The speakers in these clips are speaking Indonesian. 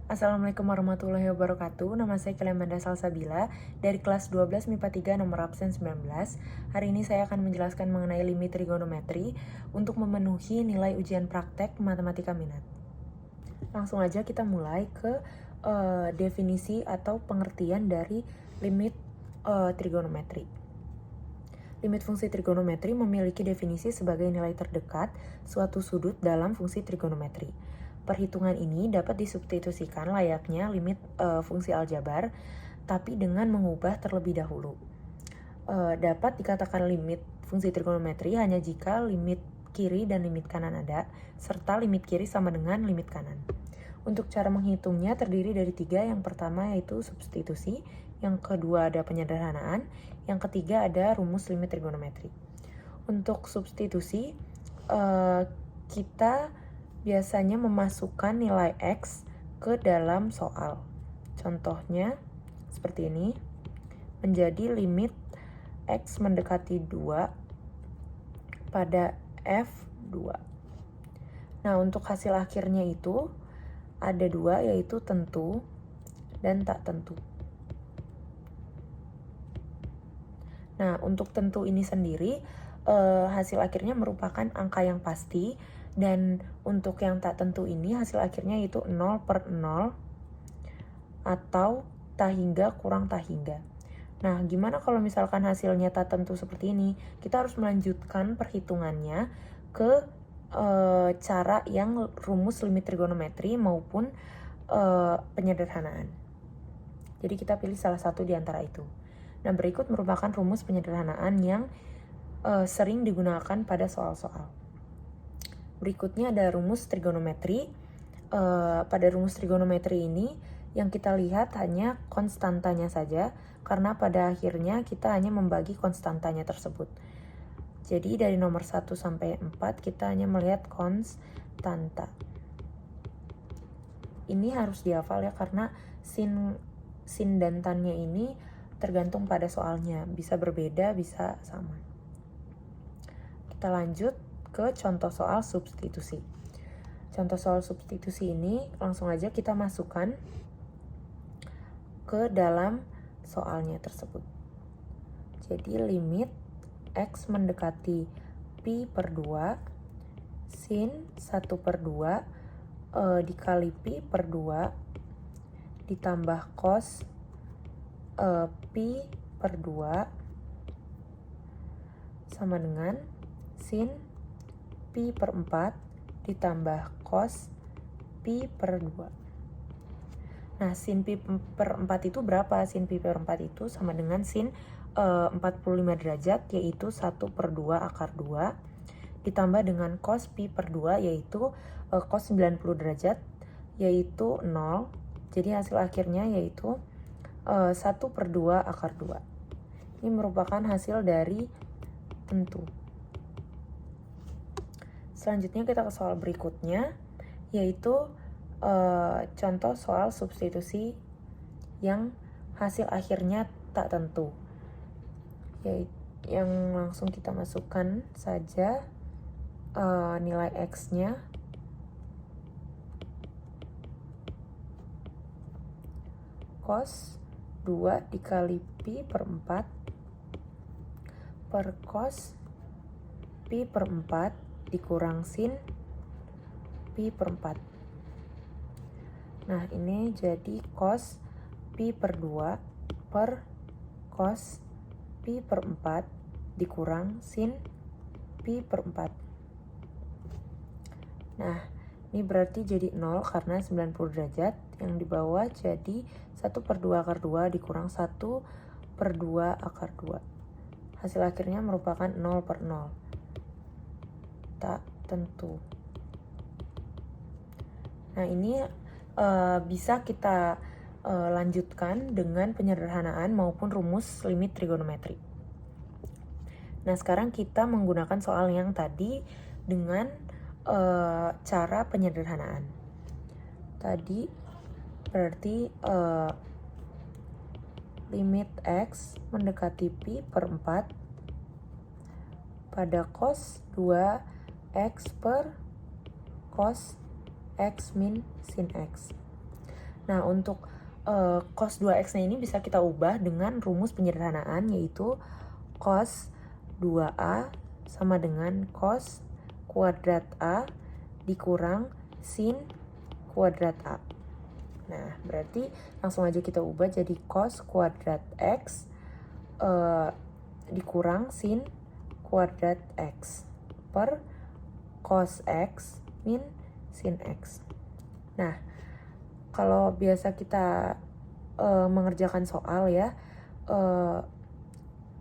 Assalamualaikum warahmatullahi wabarakatuh. Nama saya Kelemanda Salsabila dari kelas 12 MIPA 3 nomor absen 19. Hari ini saya akan menjelaskan mengenai limit trigonometri untuk memenuhi nilai ujian praktek matematika minat. Langsung aja kita mulai ke definisi atau pengertian dari limit trigonometri. Limit fungsi trigonometri memiliki definisi sebagai nilai terdekat suatu sudut dalam fungsi trigonometri. Perhitungan ini dapat disubstitusikan layaknya limit fungsi aljabar, tapi dengan mengubah terlebih dahulu. Dapat dikatakan limit fungsi trigonometri hanya jika limit kiri dan limit kanan ada, serta limit kiri sama dengan limit kanan. Untuk cara menghitungnya terdiri dari 3. Yang pertama yaitu substitusi, yang kedua ada penyederhanaan, yang ketiga ada rumus limit trigonometri. Untuk substitusi, kita biasanya memasukkan nilai X ke dalam soal. Contohnya seperti ini, menjadi limit X mendekati 2 pada F2. Nah, untuk hasil akhirnya itu ada 2, yaitu tentu dan tak tentu. Nah, untuk tentu ini sendiri, hasil akhirnya merupakan angka yang pasti, dan untuk yang tak tentu ini hasil akhirnya yaitu 0/0 atau tak hingga kurang tak hingga. Nah, gimana kalau misalkan hasilnya tak tentu seperti ini? Kita harus melanjutkan perhitungannya ke cara yang rumus limit trigonometri maupun penyederhanaan. Jadi kita pilih salah satu di antara itu. Nah, berikut merupakan rumus penyederhanaan yang sering digunakan pada soal-soal. Berikutnya ada rumus trigonometri. Pada rumus trigonometri ini yang kita lihat hanya konstantanya saja, karena pada akhirnya kita hanya membagi konstantanya tersebut. Jadi dari nomor 1 sampai 4 kita hanya melihat konstanta. Ini harus dihafal ya, karena sin dan tannya ini tergantung pada soalnya, bisa berbeda, bisa sama. Kita lanjut ke contoh soal substitusi. Contoh soal substitusi ini langsung aja kita masukkan ke dalam soalnya tersebut. Jadi limit X mendekati pi per 2 sin 1/2 dikali pi per 2 ditambah cos pi per 2 sama dengan sin pi per 4 ditambah cos pi per 2. Nah, sin pi per 4 itu berapa? Sin pi per 4 itu sama dengan sin 45 derajat, yaitu 1/2 akar 2, ditambah dengan cos pi per 2, yaitu cos 90 derajat, yaitu 0. Jadi hasil akhirnya yaitu 1/2 akar 2. Ini merupakan hasil dari tentu. Selanjutnya kita ke soal berikutnya, yaitu contoh soal substitusi yang hasil akhirnya tak tentu. Yang langsung kita masukkan saja nilai X-nya. Cos 2 dikali pi per 4 per cos pi per 4 dikurang sin pi per 4. Nah, ini jadi cos pi per 2 per cos pi per 4 dikurang sin pi per 4. Nah, ini berarti jadi 0 karena 90 derajat. Yang di bawah jadi 1/2 akar 2 dikurang 1/2 akar 2. Hasil akhirnya merupakan 0/0. Tak tentu. Nah, ini bisa kita lanjutkan dengan penyederhanaan maupun rumus limit trigonometri. Nah, sekarang kita menggunakan soal yang tadi dengan cara penyederhanaan. Tadi berarti limit X mendekati pi per 4 pada cos 2X per cos X min sin X. Nah, untuk cos 2x-nya ini bisa kita ubah dengan rumus penyederhanaan, yaitu cos 2A sama dengan cos kuadrat A dikurang sin kuadrat A. Nah, berarti langsung aja kita ubah jadi cos kuadrat X dikurang sin kuadrat X per cos X min sin X. Nah, kalau biasa kita mengerjakan soal ya,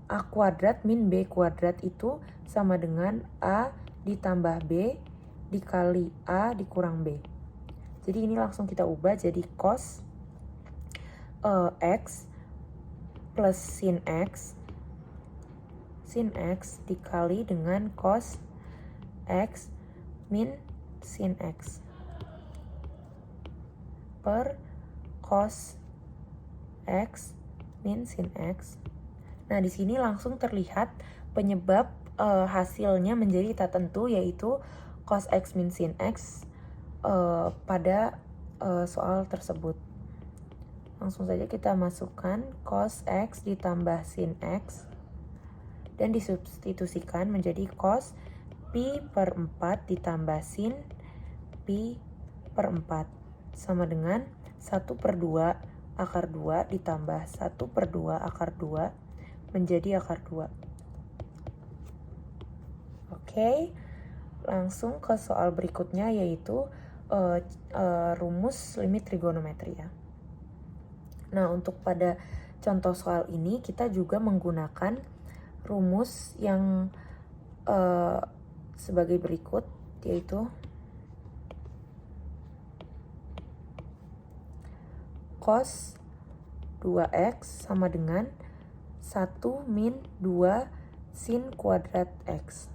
A kuadrat min B kuadrat itu sama dengan A ditambah B dikali A dikurang B. Jadi ini langsung kita ubah jadi cos X plus sin X dikali dengan cos X min sin X per cos X min sin X. Nah, di sini langsung terlihat penyebab hasilnya menjadi tak tentu, yaitu cos X min sin X pada soal tersebut. Langsung saja kita masukkan cos X ditambah sin X dan disubstitusikan menjadi cos pi per 4 ditambah sin pi per 4 sama dengan 1/2 akar 2 ditambah 1/2 akar 2 menjadi akar 2. Oke, langsung ke soal berikutnya, yaitu rumus limit trigonometri ya. Nah, untuk pada contoh soal ini kita juga menggunakan rumus yang sebagai berikut, yaitu cos 2x sama dengan 1 min 2 sin kuadrat x.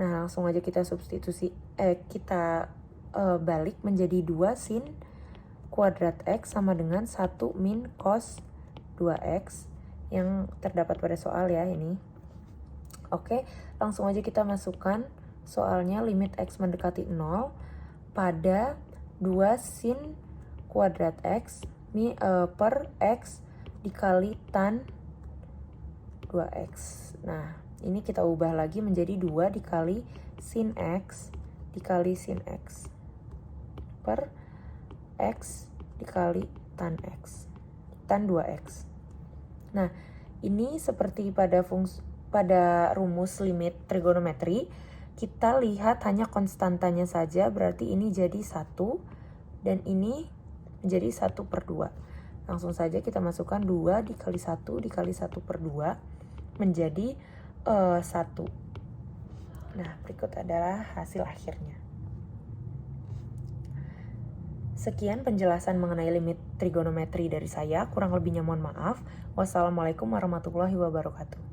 Nah, langsung aja kita substitusi, kita balik menjadi 2 sin kuadrat x sama dengan 1 min cos 2x yang terdapat pada soal ya ini. Oke, langsung aja kita masukkan soalnya limit x mendekati 0 pada 2 sin kuadrat x per x dikali tan 2x. Nah, ini kita ubah lagi menjadi 2 dikali sin x dikali sin x per x dikali tan x, tan 2x. Nah, ini seperti pada rumus limit trigonometri, kita lihat hanya konstantanya saja, berarti ini jadi 1 dan ini menjadi 1/2. Langsung saja kita masukkan 2 dikali 1 dikali 1/2 menjadi 1. Nah, berikut adalah hasil akhirnya. Sekian penjelasan mengenai limit trigonometri dari saya. Kurang lebihnya mohon maaf. Wassalamualaikum warahmatullahi wabarakatuh.